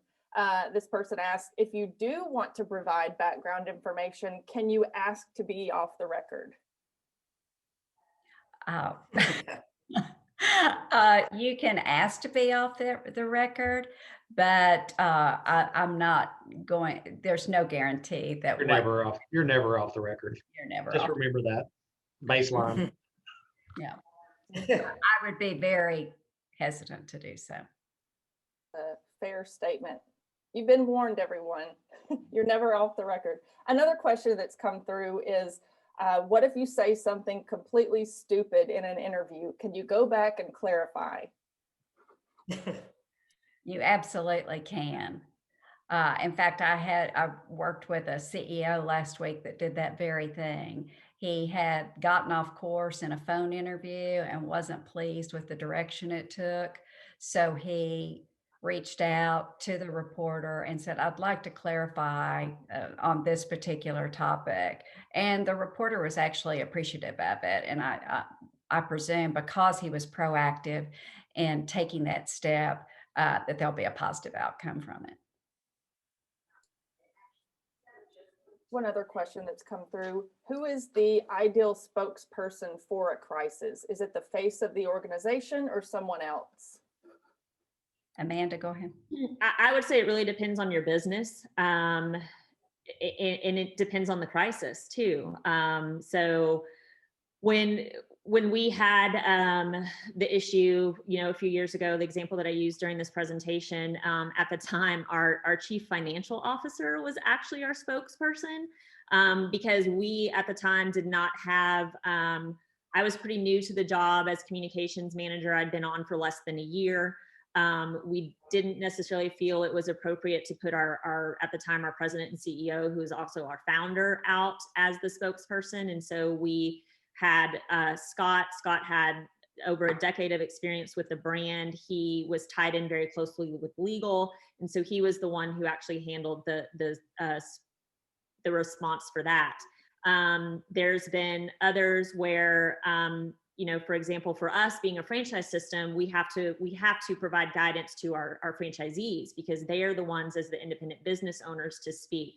This person asked, if you do want to provide background information, can you ask to be off the record? Oh. You can ask to be off the record, but I'm not going, there's no guarantee that you're never off the record. You're never Just off. remember that baseline. Yeah. I would be very hesitant to do so. A fair statement. You've been warned, everyone. You're never off the record. Another question that's come through is, what if you say something completely stupid in an interview? Can you go back and clarify? You absolutely can. In fact, I worked with a CEO last week that did that very thing. He had gotten off course in a phone interview and wasn't pleased with the direction it took. So he reached out to the reporter and said, I'd like to clarify on this particular topic. And the reporter was actually appreciative of it. And I presume because he was proactive in taking that step, that there'll be a positive outcome from it. One other question that's come through. Who is the ideal spokesperson for a crisis? Is it the face of the organization or someone else? Amanda, go ahead. I would say it really depends on your business. And it depends on the crisis too. So when we had the issue, a few years ago, the example that I used during this presentation, at the time, our chief financial officer was actually our spokesperson, because we at the time did not have I was pretty new to the job as communications manager. I'd been on for less than a year. We didn't necessarily feel it was appropriate to put at the time, our president and CEO, who is also our founder, out as the spokesperson. And so we had Scott. Scott had over a decade of experience with the brand. He was tied in very closely with legal. And so he was the one who actually handled the response for that. There's been others where, for example, for us being a franchise system, we have to provide guidance to our franchisees, because they are the ones as the independent business owners to speak.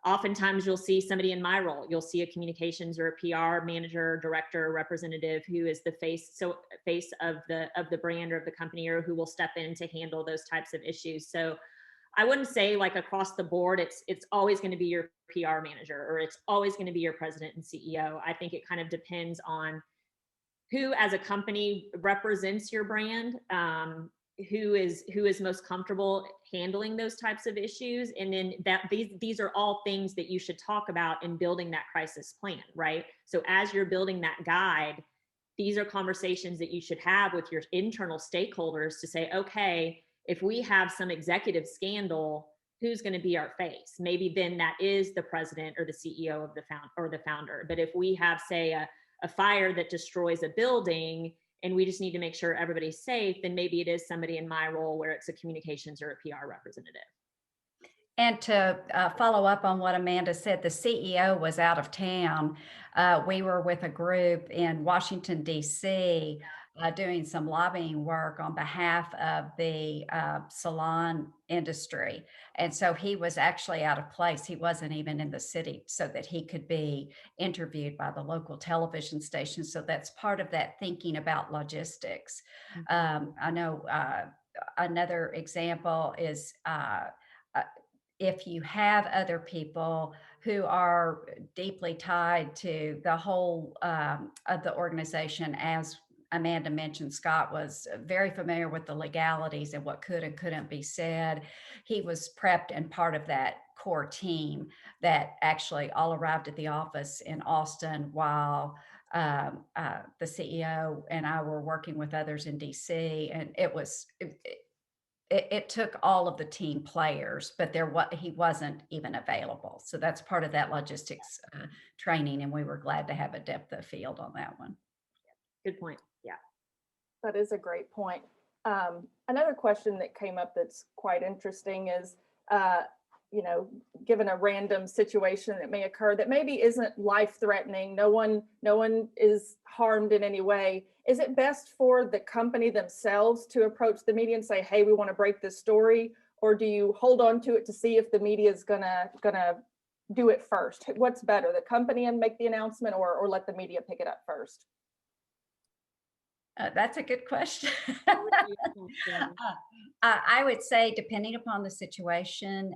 Oftentimes you'll see somebody in my role, you'll see a communications or a PR manager, director, or representative who is the face of the brand or of the company, or who will step in to handle those types of issues. So I wouldn't say like across the board, it's always going to be your PR manager, or it's always going to be your president and CEO. I think it kind of depends on who as a company represents your brand, who is most comfortable handling those types of issues. And then these are all things that you should talk about in building that crisis plan, right? So as you're building that guide, these are conversations that you should have with your internal stakeholders to say, okay, if we have some executive scandal, who's going to be our face? Maybe then that is the president or the CEO of the founder. But if we have, say, a fire that destroys a building and we just need to make sure everybody's safe, then maybe it is somebody in my role where it's a communications or a PR representative. And to follow up on what Amanda said, the CEO was out of town. We were with a group in Washington, D.C., doing some lobbying work on behalf of the salon industry. And so he was actually out of place. He wasn't even in the city so that he could be interviewed by the local television station. So that's part of that thinking about logistics. I know another example is if you have other people who are deeply tied to the whole of the organization, as Amanda mentioned, Scott was very familiar with the legalities and what could and couldn't be said. He was prepped and part of that core team that actually all arrived at the office in Austin while the CEO and I were working with others in DC. And it took all of the team players, but he wasn't even available. So that's part of that logistics training. And we were glad to have a depth of field on that one. Good point. Yeah. That is a great point. Another question that came up that's quite interesting is, given a random situation that may occur that maybe isn't life-threatening, no one is harmed in any way, is it best for the company themselves to approach the media and say, hey, we want to break this story? Or do you hold on to it to see if the media is gonna do it first? What's better, the company and make the announcement, or let the media pick it up first? That's a good question. I would say, depending upon the situation,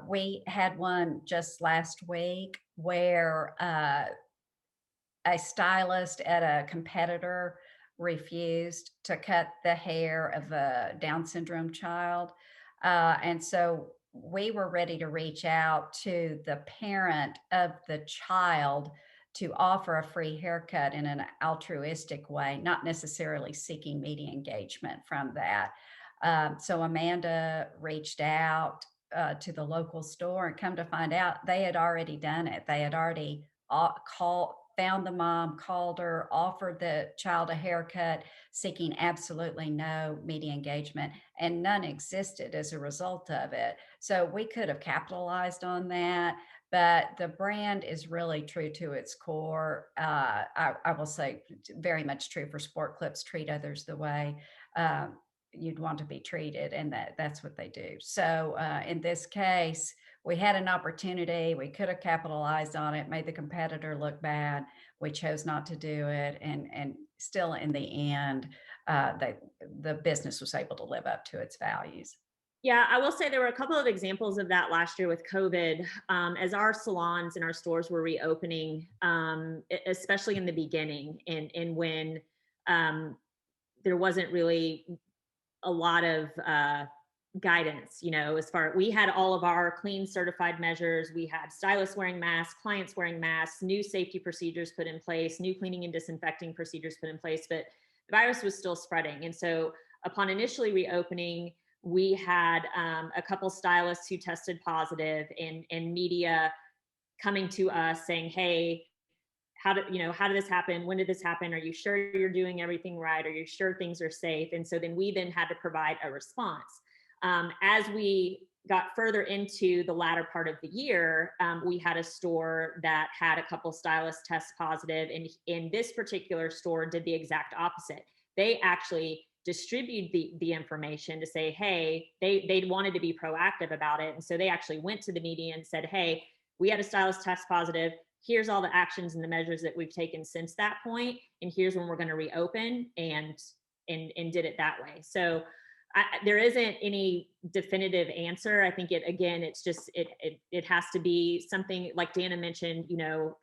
we had one just last week where a stylist at a competitor refused to cut the hair of a Down syndrome child. And so we were ready to reach out to the parent of the child to offer a free haircut in an altruistic way, not necessarily seeking media engagement from that. So Amanda reached out to the local store, and come to find out they had already done it. They had already found the mom, called her, offered the child a haircut, seeking absolutely no media engagement, and none existed as a result of it. So we could have capitalized on that. But the brand is really true to its core. I will say very much true for Sport Clips, treat others the way you'd want to be treated. And that's what they do. So in this case, we had an opportunity. We could have capitalized on it, made the competitor look bad. We chose not to do it. And still in the end, the business was able to live up to its values. Yeah, I will say there were a couple of examples of that last year with COVID. As our salons and our stores were reopening, especially in the beginning, and when there wasn't really a lot of guidance, as far, we had all of our clean certified measures. We had stylists wearing masks, clients wearing masks, new safety procedures put in place, new cleaning and disinfecting procedures put in place, but the virus was still spreading. And so upon initially reopening, we had a couple stylists who tested positive, and media coming to us saying, hey, how did this happen? When did this happen? Are you sure you're doing everything right? Are you sure things are safe? And so then we had to provide a response. As we got further into the latter part of the year, we had a store that had a couple stylists test positive, and in this particular store did the exact opposite. They actually distribute the information to say, hey, they wanted to be proactive about it. And so they actually went to the media and said, hey, we had a stylist test positive. Here's all the actions and the measures that we've taken since that point, and here's when we're going to reopen, and did it that way. So there isn't any definitive answer. I think it's just, it has to be something like Dana mentioned,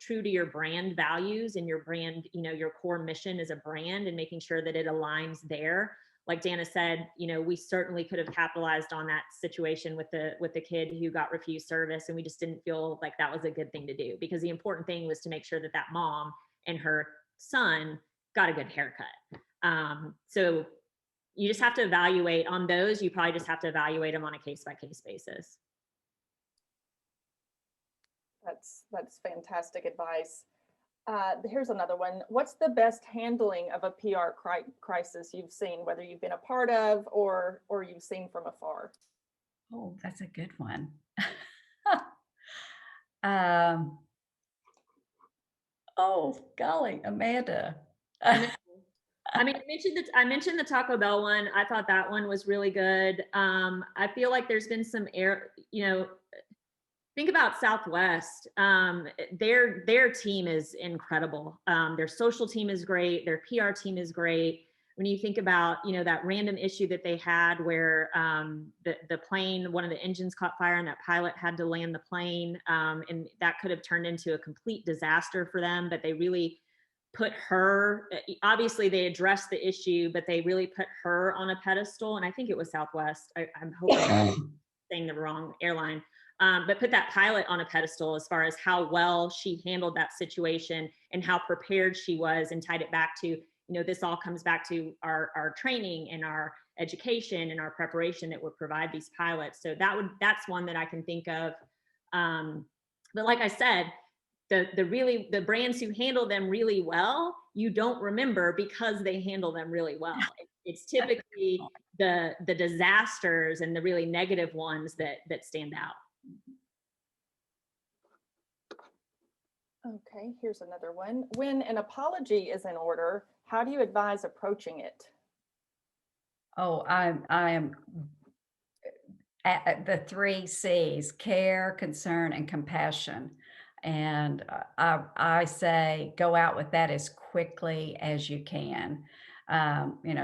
true to your brand values and your brand, your core mission as a brand, and making sure that it aligns there. Like Dana said, we certainly could have capitalized on that situation with the kid who got refused service, and we just didn't feel like that was a good thing to do, because the important thing was to make sure that mom and her son got a good haircut. So you just have to evaluate on those. You probably just have to evaluate them on a case-by-case basis. That's fantastic advice. Here's another one. What's the best handling of a PR crisis you've seen, whether you've been a part of or you've seen from afar? Oh, that's a good one. Oh, golly, Amanda. I mentioned the Taco Bell one. I thought that one was really good. I feel like there's been some think about Southwest. Their team is incredible. Their social team is great. Their PR team is great. When you think about, that random issue that they had where the plane, one of the engines caught fire, and that pilot had to land the plane, and that could have turned into a complete disaster for them, but they really put her, obviously they addressed the issue, but they really put her on a pedestal. And I think it was Southwest. I'm hoping I'm saying the wrong airline. But put that pilot on a pedestal as far as how well she handled that situation and how prepared she was, and tied it back to, this all comes back to our training and our education and our preparation that would provide these pilots. So that's one that I can think of. But like I said, the brands who handle them really well, you don't remember because they handle them really well. It's typically the disasters and the really negative ones that stand out. Okay, here's another one. When an apology is in order, how do you advise approaching it? Oh, I am at the 3 C's: care, concern, and compassion. And I say go out with that as quickly as you can.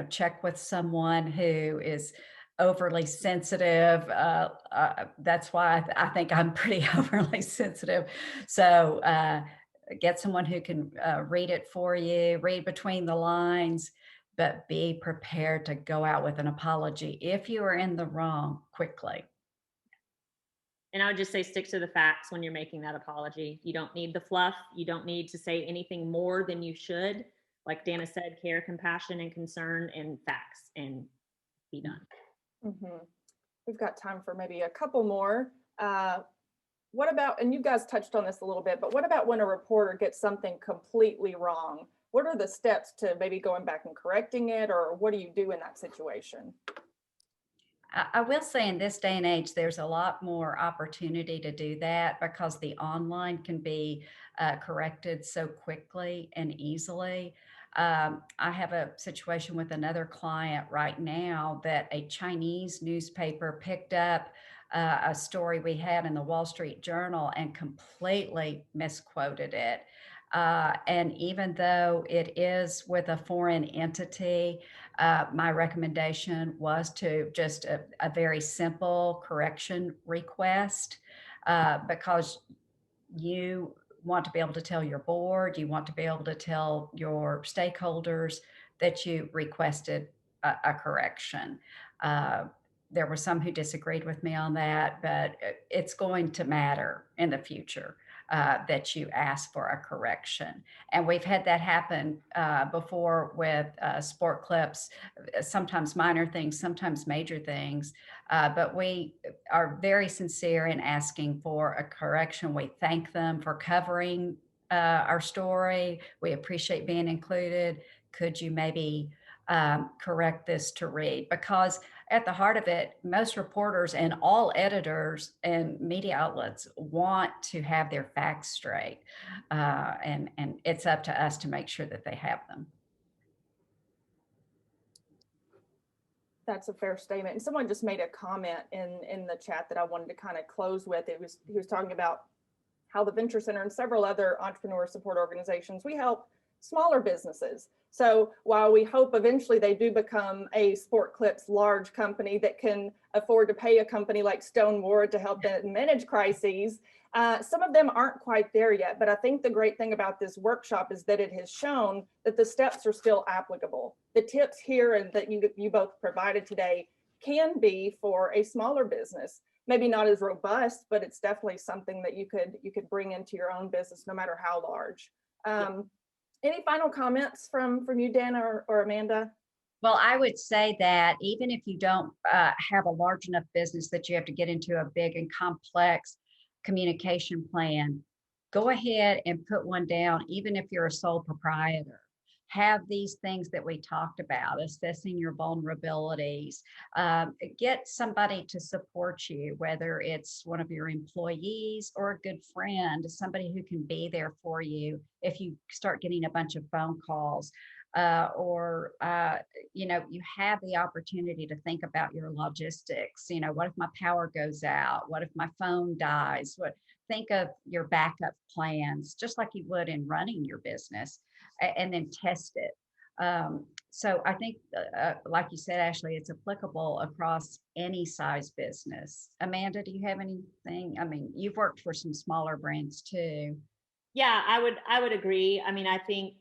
Check with someone who is overly sensitive. That's why I think I'm pretty overly sensitive. So get someone who can read it for you, read between the lines, but be prepared to go out with an apology if you are in the wrong quickly. And I would just say stick to the facts when you're making that apology. You don't need the fluff. You don't need to say anything more than you should. Like Dana said, care, compassion, and concern, and facts, and be done. Mm-hmm. We've got time for maybe a couple more. What about, and you guys touched on this a little bit, but what about when a reporter gets something completely wrong? What are the steps to maybe going back and correcting it, or what do you do in that situation? I will say in this day and age, there's a lot more opportunity to do that because the online can be corrected so quickly and easily. I have a situation with another client right now that a Chinese newspaper picked up a story we had in the Wall Street Journal and completely misquoted it. And even though it is with a foreign entity, my recommendation was to just a very simple correction request, because you want to be able to tell your board, you want to be able to tell your stakeholders that you requested a correction. there were some who disagreed with me on that, but it's going to matter in the future that you ask for a correction. And we've had that happen before with sport clips, sometimes minor things, sometimes major things. But we are very sincere in asking for a correction. We thank them for covering our story. We appreciate being included. Could you maybe correct this to read? Because at the heart of it, most reporters and all editors and media outlets want to have their facts straight. And it's up to us to make sure that they have them. That's a fair statement. And someone just made a comment in the chat that I wanted to kind of close with. He was talking about how the Venture Center and several other entrepreneur support organizations, we help smaller businesses. So while we hope eventually they do become a Sport Clips large company that can afford to pay a company like Stoneward to help them manage crises, some of them aren't quite there yet. But I think the great thing about this workshop is that it has shown that the steps are still applicable. The tips here and that you both provided today can be for a smaller business. Maybe not as robust, but it's definitely something that you could bring into your own business, no matter how large. Any final comments from you, Dana or Amanda? Well, I would say that even if you don't have a large enough business that you have to get into a big and complex communication plan, go ahead and put one down, even if you're a sole proprietor. Have these things that we talked about, assessing your vulnerabilities, get somebody to support you, whether it's one of your employees or a good friend, somebody who can be there for you if you start getting a bunch of phone calls, or you have the opportunity to think about your logistics. What if my power goes out? What if my phone dies? Think of your backup plans, just like you would in running your business, and then test it. So I think, like you said, Ashley, it's applicable across any size business. Amanda, do you have anything? I mean, you've worked for some smaller brands too. Yeah, I would agree. I mean, I think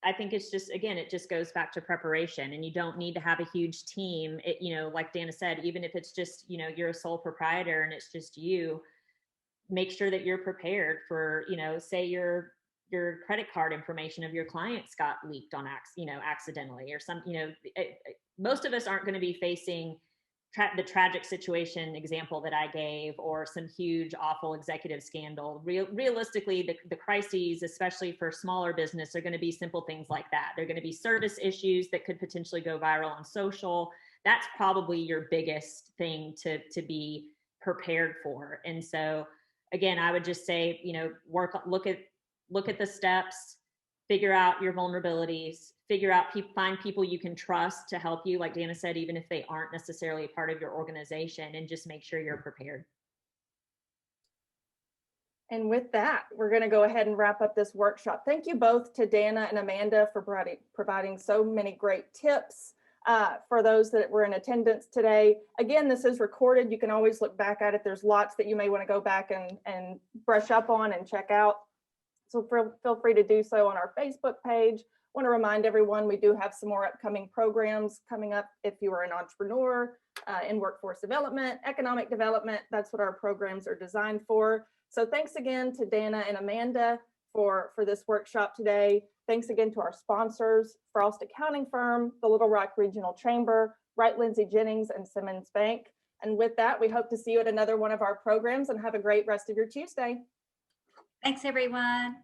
it's just, again, it just goes back to preparation, and you don't need to have a huge team. Like Dana said, even if it's just, you're a sole proprietor and it's just you, make sure that you're prepared for, say your credit card information of your clients got leaked on accidentally or some, most of us aren't going to be facing the tragic situation example that I gave, or some huge, awful executive scandal. Realistically, the crises, especially for smaller business, are going to be simple things like that. They're going to be service issues that could potentially go viral on social. That's probably your biggest thing to be prepared for. And so, again, I would just say, look at the steps, figure out your vulnerabilities, find people you can trust to help you, like Dana said, even if they aren't necessarily a part of your organization, and just make sure you're prepared. And with that, we're going to go ahead and wrap up this workshop. Thank you both to Dana and Amanda for providing so many great tips for those that were in attendance today. Again, this is recorded. You can always look back at it. There's lots that you may want to go back and brush up on and check out. So feel free to do so on our Facebook page. I want to remind everyone we do have some more upcoming programs coming up. If you are an entrepreneur in workforce development, economic development, that's what our programs are designed for. So thanks again to Dana and Amanda for this workshop today. Thanks again to our sponsors, Frost Accounting Firm, the Little Rock Regional Chamber, Wright Lindsay Jennings, and Simmons Bank. And with that, we hope to see you at another one of our programs, and have a great rest of your Tuesday. Thanks, everyone.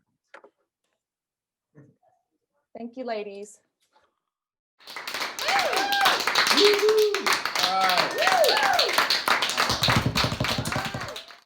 Thank you, ladies. All right.